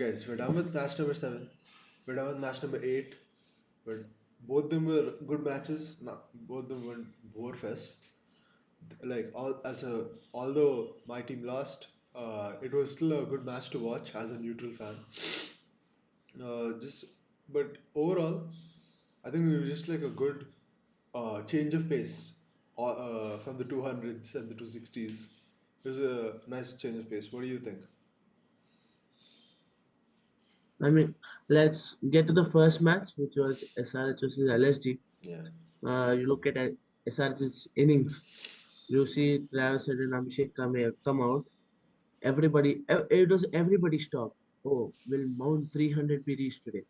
guys, we're done with match number seven. We're done with match number eight. But both them were good matches. Not both them were bore fest. Like although my team lost, it was still a good match to watch as a neutral fan. Just but overall, I think it was just like a good change of pace from the 200s and the 260s. It was a nice change of pace. What do you think? I mean, let's get to the first match, which was SRH versus LSG. Yeah. You look at SRH's innings. You see Travis Head and Abhishek come out. It was everybody stopped. Oh, will Mount 300 be reached today?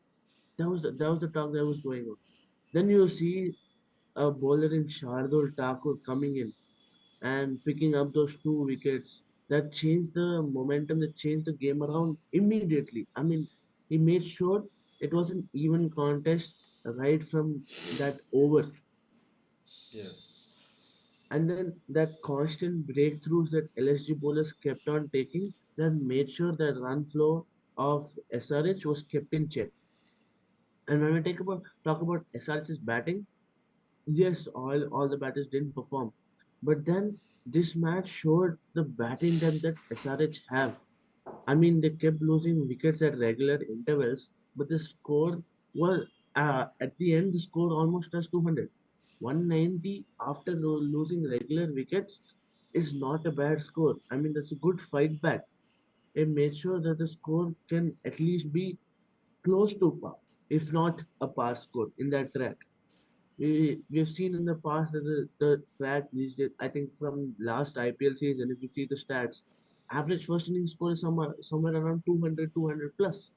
That was the talk that was going on. Then you see a bowler in Shardul Thakur coming in and picking up those two wickets that changed the momentum, that changed the game around immediately. I mean, he made sure it was an even contest right from that over. Yeah. And then that constant breakthroughs that LSG bowlers kept on taking that made sure that run flow of SRH was kept in check. And when we talk about SRH's batting, yes, all the batters didn't perform. But then this match showed the batting depth that SRH have. I mean, they kept losing wickets at regular intervals, but the score was at the end the score almost touched 200. 190 after losing regular wickets is not a bad score. I mean, that's a good fight back. It made sure that the score can at least be close to par, if not a par score in that track. We've seen in the past that the track these days, I think from last IPL season, if you see the stats, average first inning score is somewhere around 200, 200 plus.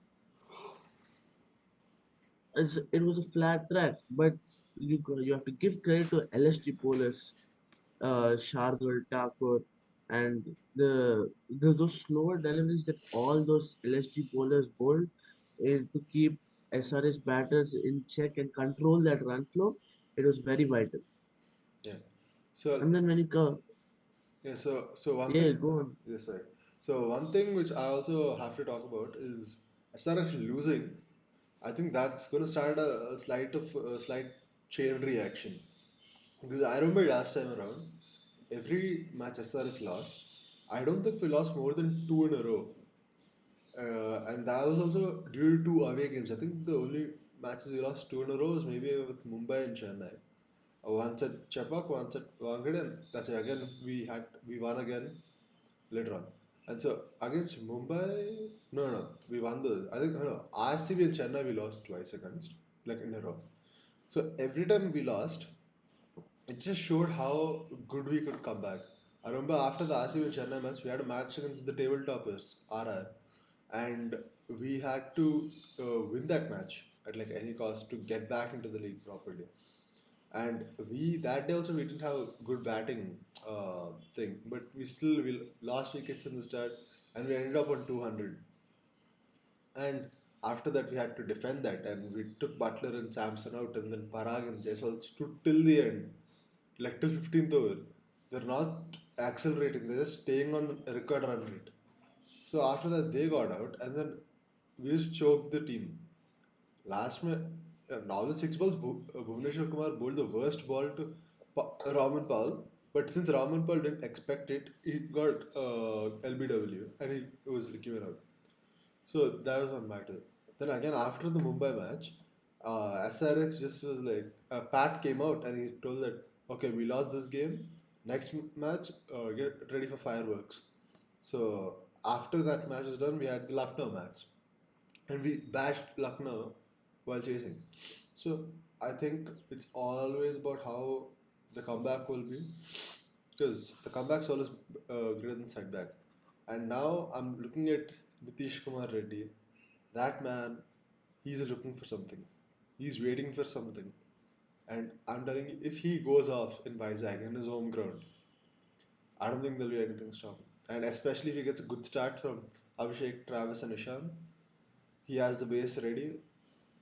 It was a flat track, but you have to give credit to LSG bowlers, Shardul, Thakur, and those slower deliveries that all those LSG bowlers bowled to keep SRS batters in check and control that run flow. It was very vital. Yeah. So And then when you go, so one yeah, thing, go on. yes, sorry. So one thing which I also have to talk about is SRS losing. I think that's going to start a slight chain reaction because I remember last time around, every match SRH lost. I don't think we lost more than two in a row, and that was also due to two away games. I think the only matches we lost two in a row was maybe with Mumbai and Chennai. Once at Chepak, once at Wankhede, and that's it. Again we won again later on. And so against Mumbai, no, we won the. I think no, RCB and Chennai we lost twice against, like in a row. So every time we lost, it just showed how good we could come back. I remember after the RCB and Chennai match, we had a match against the table toppers, RR, and we had to win that match at like any cost to get back into the league properly. And we that day also we didn't have good batting thing, but we lost wickets in the start, and we ended up on 200. And after that we had to defend that, and we took Butler and Samson out, and then Parag and Jaiswal stood till the end, like till 15th over. They're not accelerating; they're just staying on the record run rate. So after that they got out, and then we just choked the team. Last match, in all the six balls, Bhuvneshwar Kumar bowled the worst ball to Raman Paul. But since Raman Paul didn't expect it, he got LBW and he was given out. So that was one matter. Then again, after the Mumbai match, SRX just was like, Pat came out and he told that, okay, we lost this game. Next match, get ready for fireworks. So after that match was done, we had the Lucknow match and we bashed Lucknow while chasing. So I think it's always about how the comeback will be, because the comeback's always greater than setback. And now I'm looking at Nitish Kumar Reddy. That man, he's looking for something. He's waiting for something. And I'm telling you, if he goes off in Vizag, in his home ground, I don't think there'll be anything stopping. And especially if he gets a good start from Abhishek, Travis, and Ishan, he has the base ready.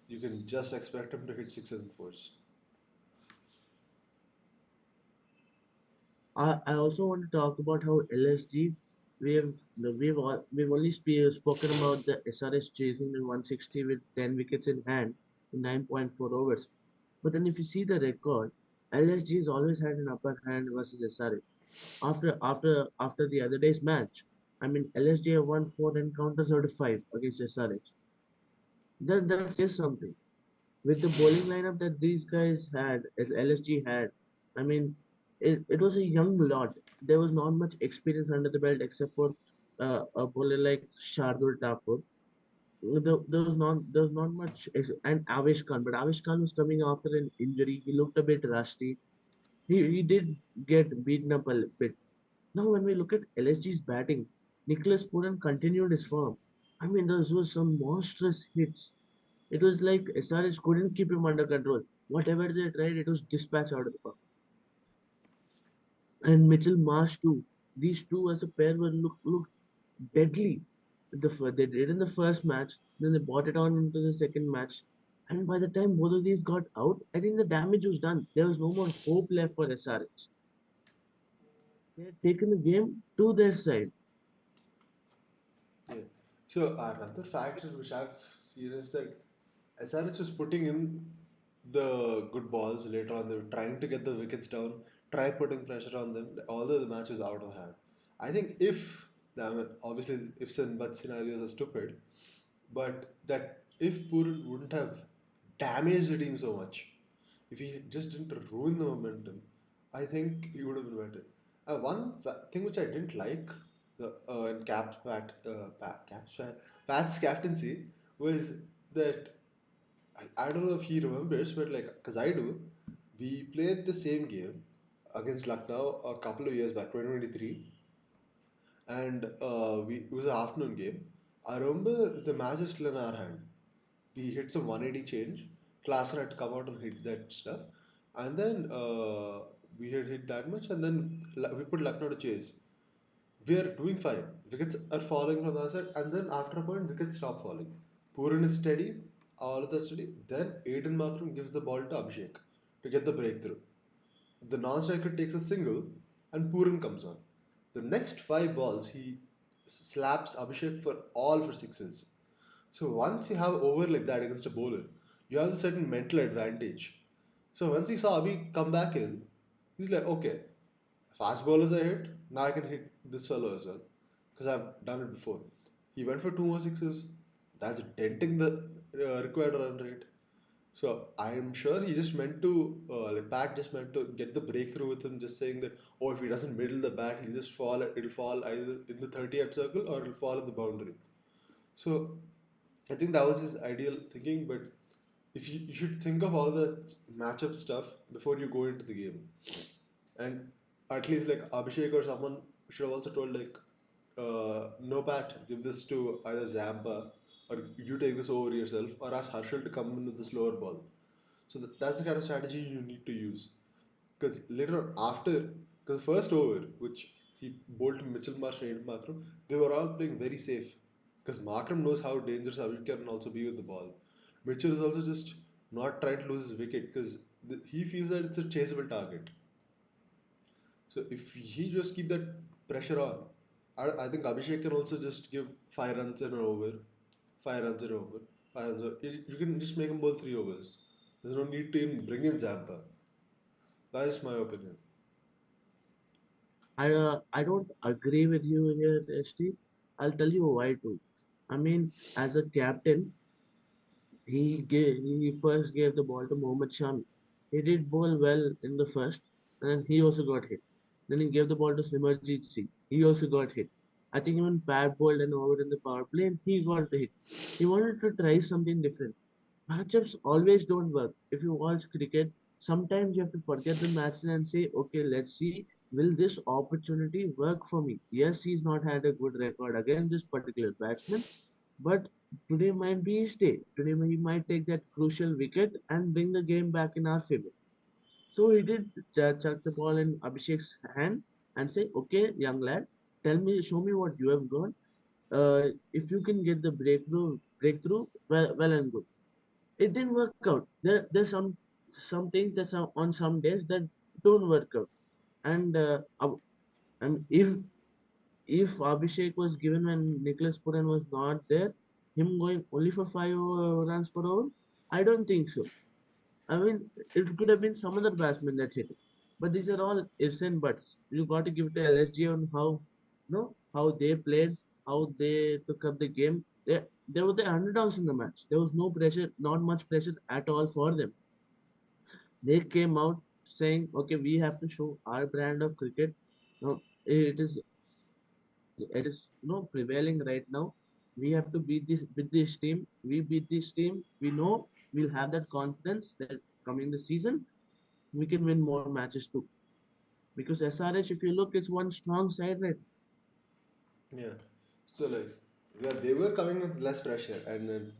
You can just expect him to hit sixes and fours. I also want to talk about how LSG. we've only spoken about the SRS chasing the 160 with 10 wickets in hand in 9.4 overs. But then if you see the record, LSG has always had an upper hand versus SRH. After the other day's match, I mean LSG have won 4 encounters out of 5 against SRH. That says something. With the bowling lineup that these guys had, as LSG had, I mean, it was a young lot. There was not much experience under the belt except for a bowler like Shardul Thakur. There was not much, and Avesh Khan, but Avesh Khan was coming after an injury. He looked a bit rusty. He did get beaten up a bit. Now, when we look at LSG's batting, Nicholas Puran continued his form. I mean, those were some monstrous hits. It was like SRH couldn't keep him under control. Whatever they tried, it was dispatched out of the park. And Mitchell Marsh too. These two as a pair were look deadly. They did in the first match, then they brought it on into the second match. And by the time both of these got out, I think the damage was done. There was no more hope left for SRH. They had taken the game to their side. Yeah. So another factor which I've seen is that SRH was putting in the good balls later on. They were trying to get the wickets down, try putting pressure on them, although the match was out of hand. I think if, I mean, obviously ifs and buts scenarios are stupid, but that if Purun wouldn't have damaged the team so much, if he just didn't ruin the momentum, I think he would have been better. Thing which I didn't like in Pat's captaincy was that I don't know if he remembers, but like, because I do, we played the same game against Lucknow a couple of years back, 2023, and it was an afternoon game. I remember the match is still in our hand. We hit some 180 change. Klasser had to come out and hit that stuff, and then we had hit that much, and then we put Lucknow to chase. We are doing fine. Wickets are falling from the other side, and then after a point, wickets stop falling. Pooran is steady, all of that steady. Then Aiden Markram gives the ball to Abhishek to get the breakthrough. The non-striker takes a single, and Pooran comes on. The next 5 balls, he slaps Abhishek for all for sixes. So once you have over like that against a bowler, you have a certain mental advantage. So once he saw Abhi come back in, he's like, okay, fast bowlers I hit, now I can hit this fellow as well. Because I've done it before. He went for 2 more sixes. That's denting the required run rate. So I'm sure he just meant to, like Pat just meant to get the breakthrough with him, just saying that, oh, if he doesn't middle the bat, he'll just fall. It'll fall either in the 30th circle or it'll fall in the boundary. So I think that was his ideal thinking, but if you should think of all the matchup stuff before you go into the game, and at least like Abhishek or someone should have also told like, no Pat, give this to either Zampa or you take this over yourself, or ask Harshal to come in with the slower ball. So that's the kind of strategy you need to use. Because later on, after, because first over, which he bowled to Mitchell Marsh and Markram, they were all playing very safe. Because Markram knows how dangerous Avi can also be with the ball. Mitchell is also just not trying to lose his wicket because he feels that it's a chaseable target. So if he just keep that pressure on, I think Abhishek can also just give 5 runs in an over, 5 runs in an over, 5 runs. You can just make him bowl 3 overs. There's no need to even bring in Zampa. That is my opinion. I don't agree with you here, Steve. I'll tell you why too. I mean, as a captain, he first gave the ball to Mohammad Shami. He did bowl well in the first, and he also got hit. Then he gave the ball to Simarjeet Singh. He also got hit. I think even Pat bowled an over in the power play, and he got hit. He wanted to try something different. Matchups always don't work. If you watch cricket, sometimes you have to forget the match and say, okay, let's see, will this opportunity work for me? Yes, he's not had a good record against this particular batsman, but today might be his day. Today he might take that crucial wicket and bring the game back in our favor. So he did chuck the ball in Abhishek's hand and say, okay, young lad, show me what you have got. If you can get the breakthrough, well and good. It didn't work out. There's some things that on some days that don't work out, and and if If Abhishek was given when Nicholas Puran was not there, him going only for 5 runs per over, I don't think so. I mean, it could have been some other batsman that hit it. But these are all ifs and buts. You got to give it to LSG on how, how they played, how they took up the game. They were the underdogs in the match. There was no pressure, not much pressure at all for them. They came out saying, "Okay, we have to show our brand of cricket. No, it is prevailing right now. We have to beat this with this team. We beat this team. We know we'll have that confidence that coming the season we can win more matches too. Because SRH, if you look, it's one strong side right. Yeah. So like, yeah, they were coming with less pressure, and then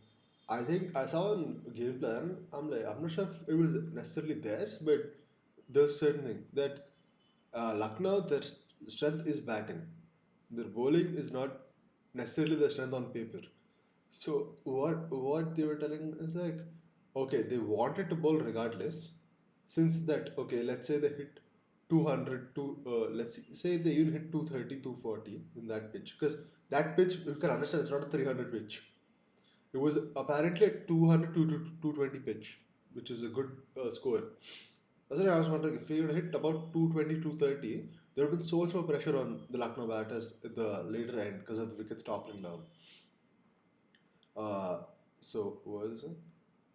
I think I saw a game plan. I'm like, I'm not sure if it was necessarily theirs, but there's certain thing that Lucknow, their strength is batting. Their bowling is not necessarily the strength on paper. So what they were telling is like, okay, they wanted to bowl regardless. Since that, okay, let's say they hit 200 to let's say they even hit 230, 240 in that pitch, because that pitch you can understand it's not a 300 pitch. It was apparently a 200 to 220 pitch, which is a good score. That's why I was wondering if we would hit about 220, 230, there would have been so much more pressure on the Lucknow batters at the later end because of the wickets toppling down. Uh, so what is it?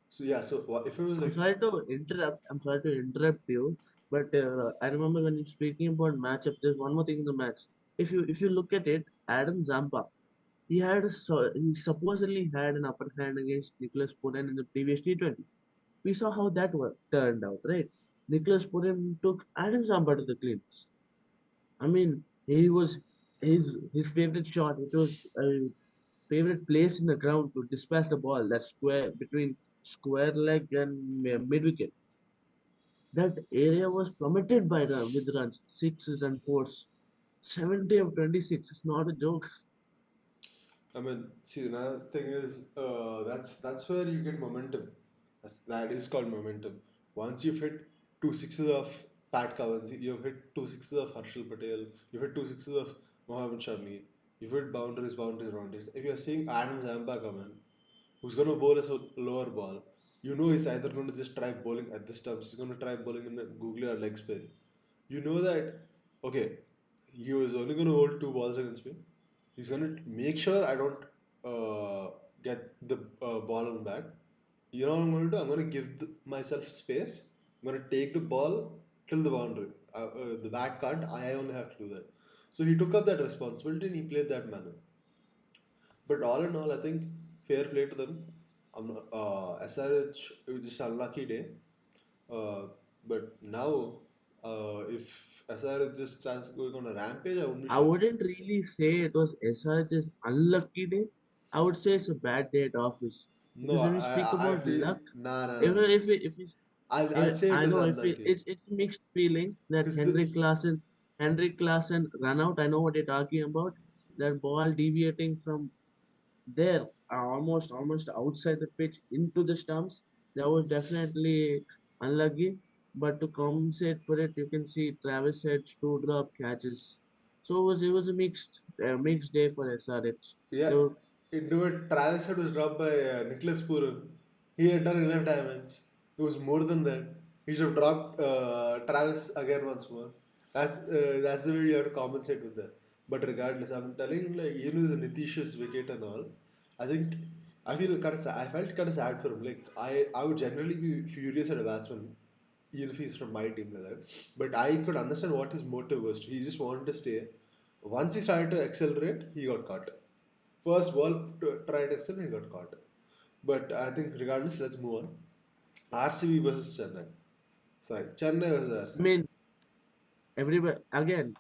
So yeah, so if it was I'm like, sorry to interrupt. I'm sorry to interrupt you, but I remember when you're speaking about matchup. There's one more thing in the match. If you look at it, Adam Zampa, he supposedly had an upper hand against Nicholas Puran in the previous T20s. We saw how that turned out, right? Nicholas Puran took Adam Zampa to the cleaners. I mean, he was his favorite shot, which was a favorite place in the ground to dispatch the ball, that square between square leg and mid wicket. That area was plummeted by with runs, sixes and fours. 70 of 26. It's not a joke. I mean, see, another thing is that's where you get momentum. That is called momentum. Once you've hit two sixes of Pat Cummins, you've hit two sixes of Harshal Patel, you've hit two sixes of Mohammad Shami, you've hit boundaries, boundaries, boundaries. If you're seeing Adam Zamba come in, who's going to bowl a lower ball, you know he's either going to just try bowling at the stumps, he's going to try bowling in a googly or leg spin. You know that, okay, he was only going to hold two balls against me. He's going to make sure I don't get the ball on bat. You know what I'm going to do? I'm going to give myself space. I'm going to take the ball till the boundary. The bat can't. I only have to do that. So he took up that responsibility and he played that manner. But all in all, I think fair play to them. SRH, it was just an unlucky day. Uh, but now, if SRH just starts going on a rampage, I won't be I shocked. wouldn't really say it was SRH's unlucky day. I would say it's a bad day at office. No, Because when we speak I about feel luck, nah, nah, nah. even if it's I'll say it I was know if unlucky it's a mixed feeling that because the Henrik Klassen run out. I know what you're talking about. That ball deviating from there, almost outside the pitch into the stumps. That was definitely unlucky. But to compensate for it, you can see Travis had two drop catches. So it was a mixed day for SRH. yeah, They were, into it, Travis Head was dropped by Nicholas Puran. He had done enough damage. It was more than that. He should have dropped Travis again once more. That's the way you have to compensate with that. But regardless, I'm telling like the Nitish's wicket and all. I think I feel kind of sad. I felt kind of sad for him. Like I would generally be furious at a batsman, even if he's from my team like that. But I could understand what his motive was. He just wanted to stay. Once he started to accelerate, he got caught. First ball tried to accelerate, he got caught. But I think regardless, let's move on. RCB versus Chennai. Sorry, Chennai versus I RCB. mean, everybody again.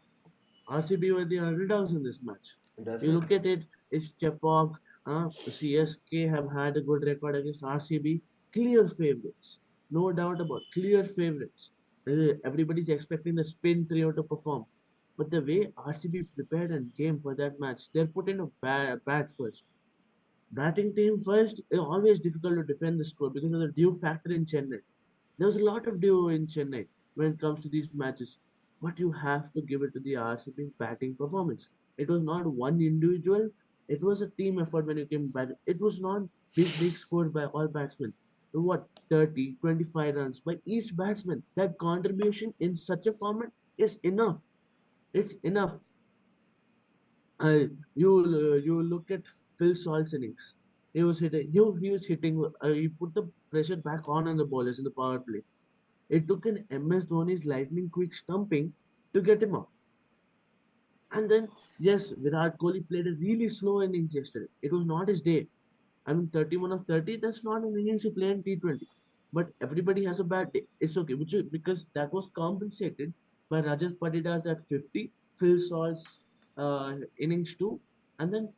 RCB were the underdogs in this match. You look Definitely. at it, it's Chepok, CSK have had a good record against RCB. Clear favorites. No doubt about clear favorites. Everybody's expecting the spin trio to perform. But the way RCB prepared and came for that match, they're put in a bat first. Batting team first is always difficult to defend the score because of the dew factor in Chennai. There's a lot of dew in Chennai when it comes to these matches. But you have to give it to the RCB batting performance. It was not one individual. It was a team effort when you came back. It was not big scores by all batsmen. What 30, 25 runs by each batsman. That contribution in such a format is enough. It's enough. Uh, you look at Phil Salt's innings. He was hitting. He put the pressure back on the bowlers in the power play. It took an MS Dhoni's lightning quick stumping to get him out. And then, yes, Virat Kohli played a really slow innings yesterday. It was not his day. I mean, 31 of 30, that's not an innings you play in T20. But everybody has a bad day. It's okay, because that was compensated by Rajat Patidar's at 50, Phil Salt's innings too. And then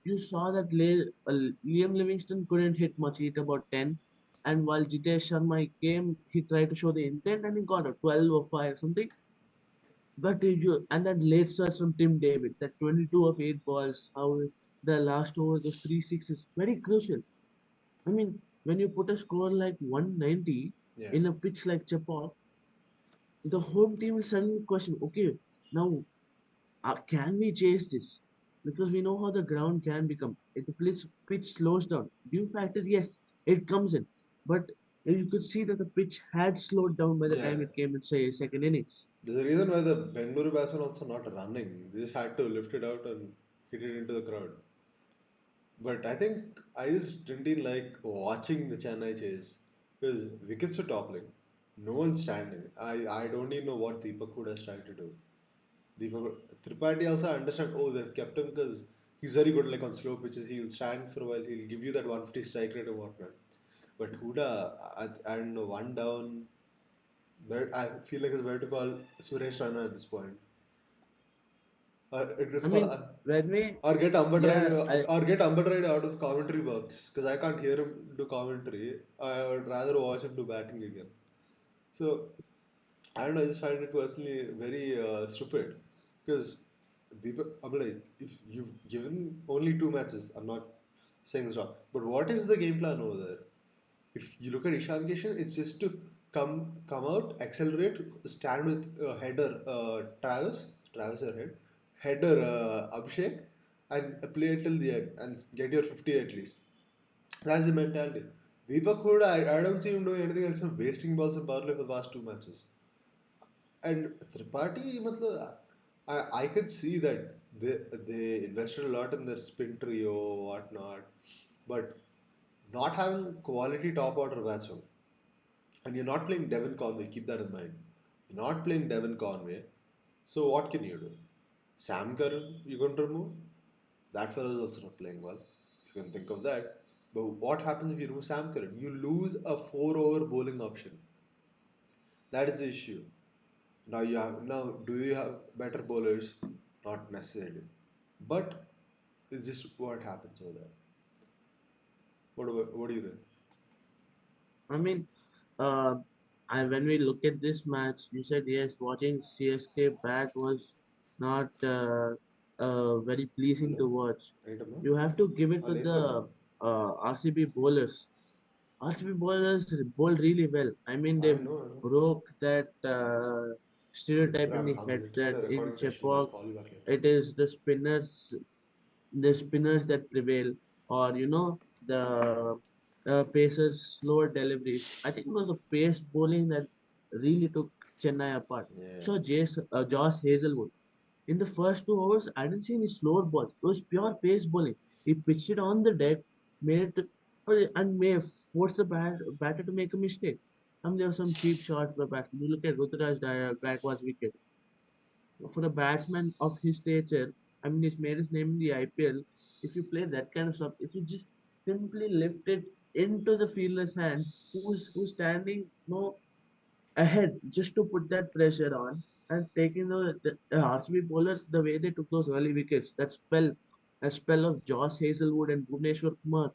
you saw that Liam Livingston couldn't hit much, he hit about 10. And while Jitesh Sharma came, he tried to show the intent and he got a 12 or 5 something. But and then late starts from Tim David, that 22 of 8 balls, how the last over, those 3 sixes, very crucial. I mean, when you put a score like 190 Yeah. in a pitch like Chepauk, the home team will suddenly question, okay, now can we chase this? Because we know how the ground can become. If the pitch slows down, due factor, yes, it comes in. But you could see that the pitch had slowed down by the Yeah. time it came in, say, second innings. There's a reason why the Bengaluru batsmen also not running. They just had to lift it out and hit it into the crowd. But I think I just didn't like watching the Chennai chase because wickets were toppling. No one's standing. I don't even know what Deepak Huda is trying to do. Deepak Tripathi also I understand. Oh, they've kept him because he's very good. Like on slow pitches, he'll stand for a while. He'll give you that 150 strike rate and whatnot. But Huda, I don't know, one down. I feel like it's better to call Suresh Rana at this point. It is I called, mean, when we, or get yeah, Ambertried out of commentary box because I can't hear him do commentary. I would rather watch him do batting again. So I don't know. I just find it personally very stupid because Deepak, I'm like, if you've given only 2 matches, I'm not saying it's wrong, but what is the game plan over there? If you look at Ishan Kishan, it's just to come out, accelerate, stand with header Travis or header Abhishek, and play it till the end and get your 50 at least. That's the mentality. Deepak Huda, I don't see him doing anything else than wasting balls in power play for the last 2 matches. And Tripathi, matlab, I could see that they invested a lot in their spin trio, whatnot, but not having quality top order batsmen. And you're not playing Devon Conway, keep that in mind. You're not playing Devon Conway. So what can you do? Sam Curran, you're going to remove? That fellow is also not playing well. You can think of that. But what happens if you remove Sam Curran? You lose a 4 over bowling option. That is the issue. Now do you have better bowlers? Not necessarily. But it's just what happens over there. What do you think? I mean, uh, when we look at this match, you said yes, watching CSK bat was not very pleasing Hello? to watch. Anytime now? You have to give it to Laser the now. RCB bowlers. RCB bowlers bowled really well. I mean, I they know, I know. broke that stereotype in the I'm head literally in that a in recording session. I'll Chepauk call you back later. it is the spinners that prevail, or the Pacers' slower deliveries. I think it was the pace bowling that really took Chennai apart. Yeah. So Josh Hazelwood. In the first 2 overs, I didn't see any slower balls. It was pure pace bowling. He pitched it on the deck, made it, and may force the batter to make a mistake. I mean, there were some cheap shots by batsmen. You look at Ruturaj Gaikwad's wicket. For a batsman of his stature, I mean, he's made his name in the IPL. If you play that kind of stuff, if you just simply lift it into the fielder's hand, who's standing ahead just to put that pressure on and taking the RCB bowlers the way they took those early wickets, a spell of Josh Hazelwood and Bhuvneshwar Kumar,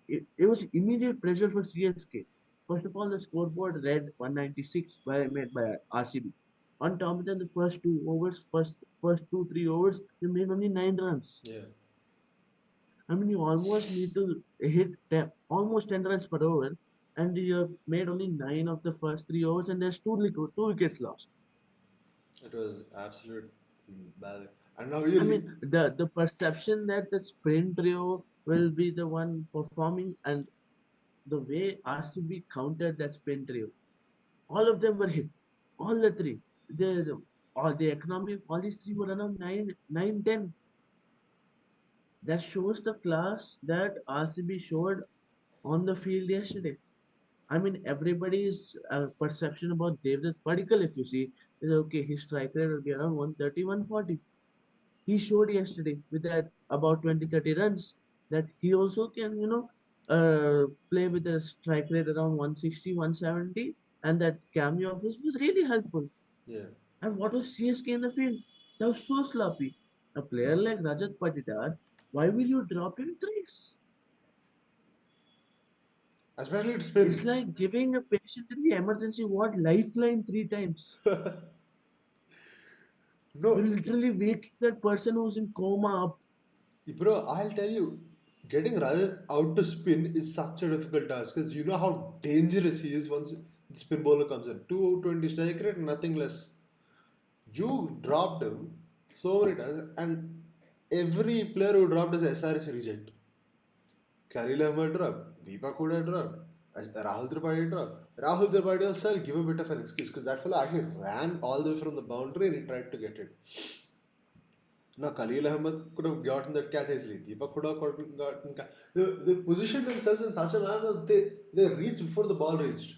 it was immediate pressure for CSK. First of all, the scoreboard read 196 made by RCB. On top of that, the first 2 overs, first 2 3 overs, they made only 9 runs. Yeah. I mean, you almost need to hit almost 10 runs per over, and you have made only 9 of the first 3 overs, and there's two wickets lost. It was absolute. Bad. And now you I mean, the perception that the sprint trio will be the one performing, and the way RCB countered that sprint trio, all of them were hit. All the three. All the economy of all these three were around 9, 10. That shows the class that RCB showed on the field yesterday. I mean, everybody's perception about Devdutt Padikkal, if you see, is okay, his strike rate will be around 130, 140. He showed yesterday with that about 20, 30 runs that he also can, play with a strike rate around 160, 170. And that cameo of his was really helpful. yeah. And what was CSK in the field? That was so sloppy. A player like Rajat Patidar, why will you drop him thrice? Especially to It's spin. like giving a patient in the emergency ward lifeline three times. You're No, literally waking that person who's in coma up. bro, I'll tell you, getting Rajat out to spin is such a difficult task because you know how dangerous he is once the spin bowler comes in. 220 strike rate, nothing less. You dropped him so many times, and every player who dropped is SRH reject. Khalil Ahmed dropped, Deepak Huda dropped, Rahul Tripathi dropped. Rahul Tripathi also I'll give a bit of an excuse because that fellow actually ran all the way from the boundary and he tried to get it. Now Khalil Ahmed could have gotten that catch easily. Deepak could have gotten they positioned themselves in such a manner that they reached before the ball reached,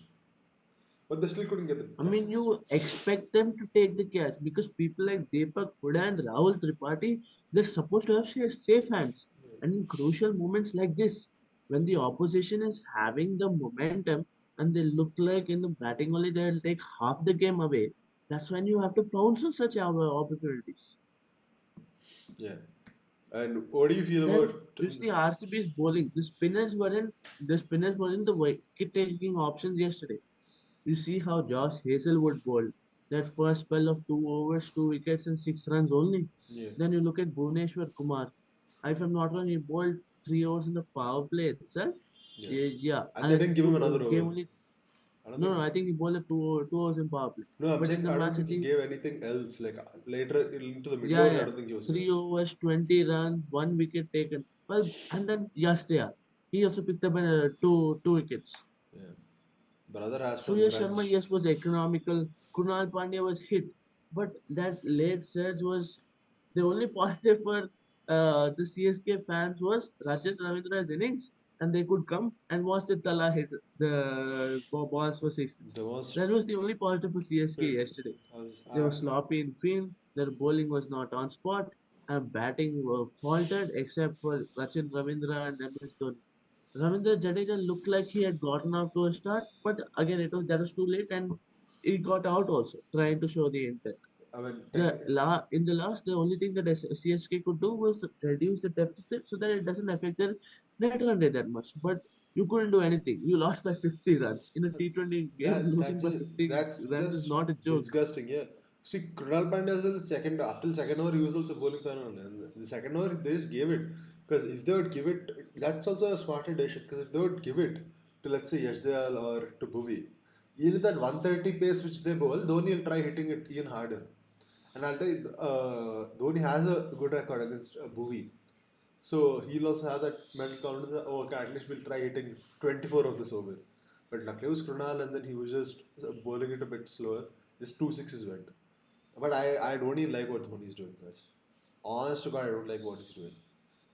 but they still couldn't get the I mean, catches. you expect them to take the catch because people like Deepak Huda and Rahul Tripathi, they're supposed to have safe hands. And in crucial moments like this, when the opposition is having the momentum and they look like in the batting only they'll take half the game away, that's when you have to pounce on such opportunities. Yeah. And what do you feel Then about? you see RCB's bowling. The spinners weren't the wicket taking options yesterday. You see how Josh Hazelwood bowled that first spell of 2 overs, 2 wickets, and 6 runs only. Yeah, Then you look at Bhuvneshwar Kumar. If I'm not wrong, he bowled 3 overs in the power play itself. yeah. Yeah, yeah. And they And didn't give him another gave over. only I don't no, think. no. I think he bowled a two overs in power play. No, I'm But in saying the I don't match, I think he think gave anything else. Like later into the middle yeah, overs, I yeah. don't think he was there. 3 overs, 20 runs, 1 wicket taken. Well, and then Yastia, he also picked up two wickets. Yeah. Brother has some Surya Sharma, grudge. yes, was economical. Kunal Pandya was hit, but that late surge was the only positive for the CSK fans was Rajat Ravindra's innings, and they could come and watch the Tala hit the balls for sixes. The most. That was the only positive for CSK yesterday. They were sloppy in field. Their bowling was not on spot, and batting were faltered except for Rachin Ravindra and MS Dhoni. Ravindra Jadeja looked like he had gotten off to a start, but again that was too late, and he got out also, trying to show the intent. I mean, In the last, the only thing that CSK could do was to reduce the deficit so that it doesn't affect their net run rate that much. But you couldn't do anything. You lost by 50 runs in a T20 game. Losing by 50 that's runs is just not a joke. disgusting. Yeah. See, Krunal Pandya is in the second up till second over. He was also bowling fine only. And the second over they just gave it because if they would give it, that's also a smarter decision. Because if they would give it to let's say Yashdayal or to Bhuvi, even that 130 pace which they bowl, Dhoni will try hitting it even harder. And I'll tell you, Dhoni has a good record against Bhuvi. So he'll also have that mental confidence that, oh, okay, at least we'll try hitting 24 of this over. But luckily it was Krunal and then he was just bowling it a bit slower. Just two sixes went. But I don't even like what Dhoni is doing, guys. Honest to God, I don't like what he's doing.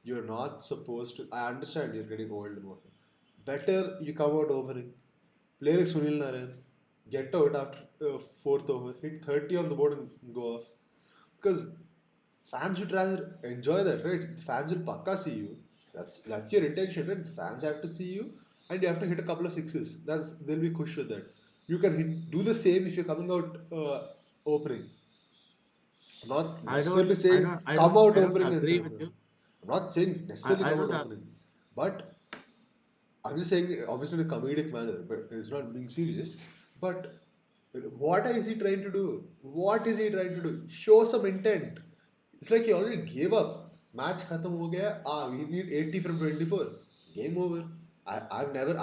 You're not supposed to. I understand you're getting old and whatnot. Better you come out opening. Play like Sunil Narayan. Get out after fourth over. Hit 30 on the board and go off. Because fans should rather enjoy that, right? Fans will pakka see you. That's your intention, right? Fans have to see you, and you have to hit a couple of sixes. They'll be khush with that. You can do the same if you're coming out opening. I'm not I necessarily don't, I saying don't, I come don't, out I don't opening and agree say. with you. I'm not saying necessarily I come out don't. opening, but I'm just saying, obviously, in a comedic manner, but it's not being serious. But what is he trying to do? What is he trying to do? Show some intent. It's like he already gave up. Match khatam ho gaya. Ah, we need 80 from 24. Game over. I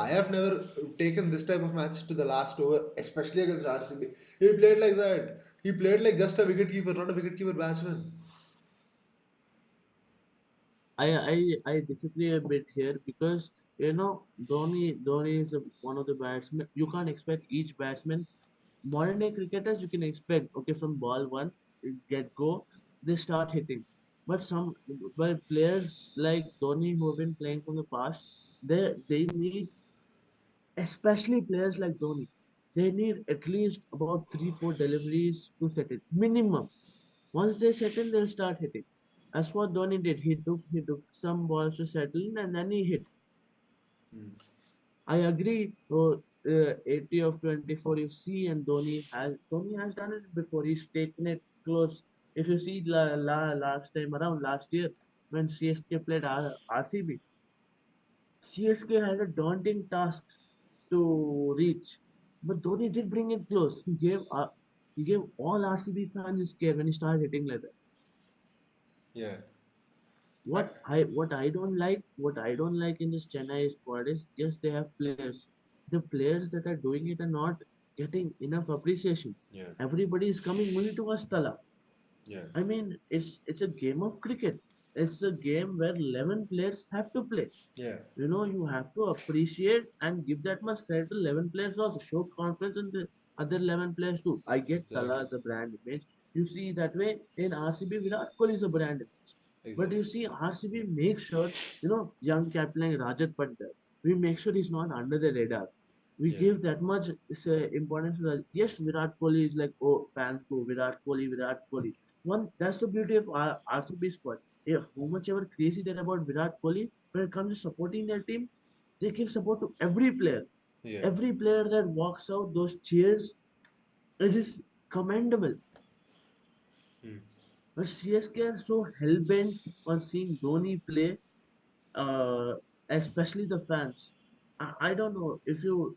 have never taken this type of match to the last over, especially against RCB. He played like that. He played like just a wicket keeper, not a wicket keeper batsman. I disagree a bit here because Dhoni is one of the batsmen. You can't expect each batsman. Modern day cricketers, you can expect, okay, from ball one, get go, they start hitting. But but players like Dhoni who have been playing from the past, they need, especially players like Dhoni, they need at least about 3 4 deliveries to set it minimum. Once they settle, they'll start hitting. As what Dhoni did, he took some balls to settle in and then he hit. Hmm. I agree. 80 of 24 you see, and Dhoni has done it before. He's taken it close. If you see last time around last year when CSK played RCB, CSK had a daunting task to reach, but Dhoni did bring it close. He gave all RCB fans a scare when he started hitting like that. Yeah. I, What I don't like in this Chennai squad is, yes, they have players. The players that are doing it are not getting enough appreciation. yeah. Everybody is coming only to Astala. Yeah. I mean, it's a game of cricket. It's a game where 11 players have to play. Yeah. You have to appreciate and give that much credit to 11 players also. Show confidence in the other 11 players too. I get Tala Exactly. as a brand image. You see that way in RCB, Virat Kohli is a brand image. But you Exactly. see, RCB makes sure, young captain like Rajat Pandit, we make sure he's not under the radar. We Yeah. give that much importance to that. Yes, Virat Kohli is like, oh, fans go, Virat Kohli, Virat Kohli. That's the beauty of RCB squad. Yeah, how much ever crazy they're about Virat Kohli, when it comes to supporting their team, they give support to every player. Yeah. Every player that walks out, those cheers, it is commendable. Hmm. But CSK are so hell bent on seeing Dhoni play, especially the fans. I don't know if you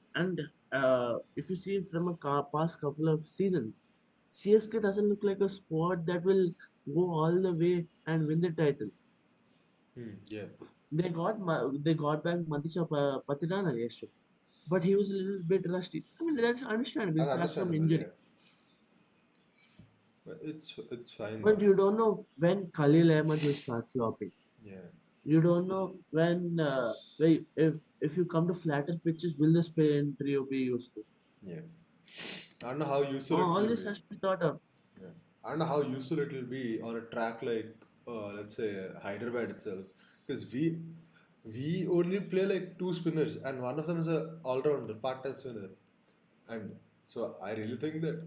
see from past couple of seasons, CSK doesn't look like a squad that will go all the way and win the title. Hmm. Yeah. They got back Matisha Patirana yesterday, but he was a little bit rusty. I mean, that's understandable. He's That's back from understandable. Yeah. injury. But it's fine But now. you don't know when Khalil Ahmed will start flopping. Yeah. You don't know if you come to flatter pitches, will the spin trio be useful? Yeah. I don't know how useful it All will this be. has to be thought of. Yeah. I don't know how useful it will be on a track like, let's say, Hyderabad itself, because we only play like two spinners, and one of them is a all-rounder, part-time spinner, and so I really think that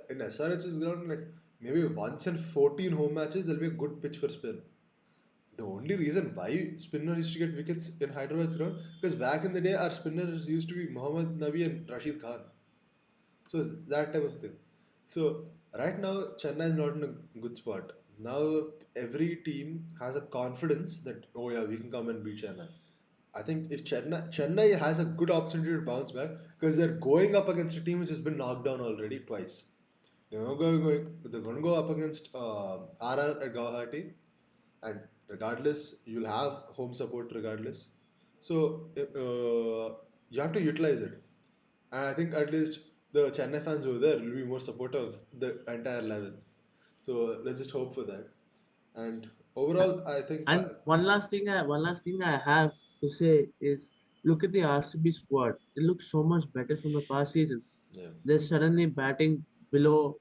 in SRH's ground, like maybe once in 14 home matches, there'll be a good pitch for spin. The only reason why spinner used to get wickets in Hyderabad's ground, because back in the day, our spinners used to be Mohammad Nabi and Rashid Khan. So it's that type of thing. So right now Chennai is not in a good spot. Now every team has a confidence that, oh yeah, we can come and beat Chennai. I think if Chennai has a good opportunity to bounce back because they're going up against a team which has been knocked down already twice. They're going to go up against RR at Guwahati, and regardless, you'll have home support regardless. So you have to utilize it. And I think at least the Chennai fans over there will be more supportive of the entire level. So let's just hope for that. And overall, I think, And one last thing I have to say is, look at the RCB squad. It looks so much better from the past seasons. yeah, They're suddenly batting below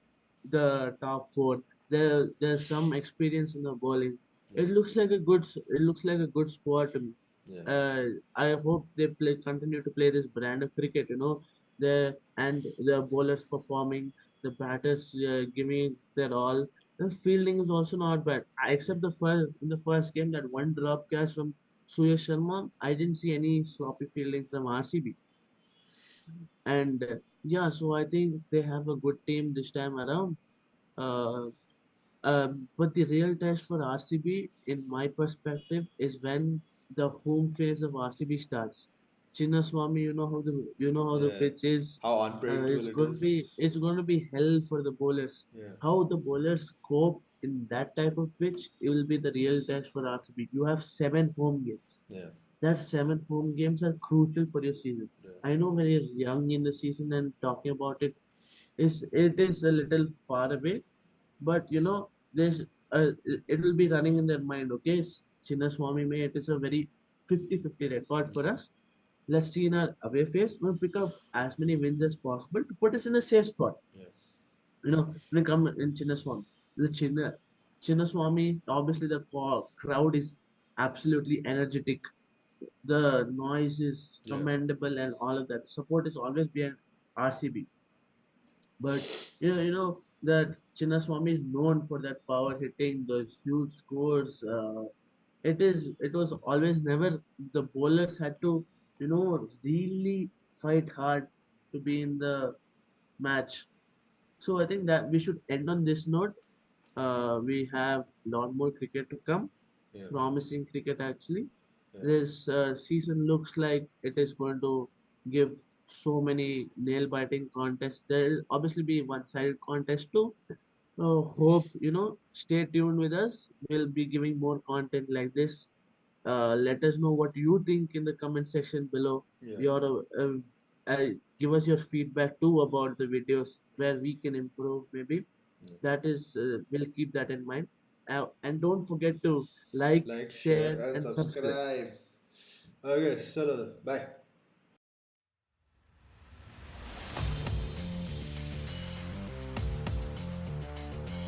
the top four. There's some experience in the bowling. yeah, It looks like a good squad to me. yeah, Uh, I hope they continue to play this brand of cricket. The bowlers performing, the batters giving their all. The fielding is also not bad. Except in the first game, that one drop catch from Suyash Sharma, I didn't see any sloppy fielding from RCB. And yeah, so I think they have a good team this time around. Uh, but the real test for RCB, in my perspective, is when the home phase of RCB starts. Chinnaswamy, you know how the yeah. pitch is. How unpredictable it is. It's going to be hell for the bowlers. Yeah, How the bowlers cope in that type of pitch, it will be the real test for RCB. You have 7 home games. yeah, That 7 home games are crucial for your season. yeah, I know when you're young in the season and talking about it, is it is a little far away, but there's it will be running in their mind. Okay, Chinnaswamy may it is a very 50-50 record for us. Let's see in our away phase, we'll pick up as many wins as possible to put us in a safe spot. Yeah. When we come in Chinnaswamy, the Chinnaswamy, obviously the crowd is absolutely energetic. The noise is Yeah. commendable and all of that. Support is always behind RCB. But that Chinnaswamy is known for that power hitting, those huge scores. It was always never the bowlers had to really fight hard to be in the match. So I think that we should end on this note. We have a lot more cricket to come, Yeah. promising cricket actually. Yeah. This season looks like it is going to give so many nail biting contests. There will obviously be one sided contest too. Hope stay tuned with us. We'll be giving more content like this. Let us know what you think in the comment section below. Yeah. Your give us your feedback too about the videos where we can improve maybe. Yeah. That is, we'll keep that in mind. And don't forget to like, Like, share, share, and and subscribe. subscribe. Okay, so bye.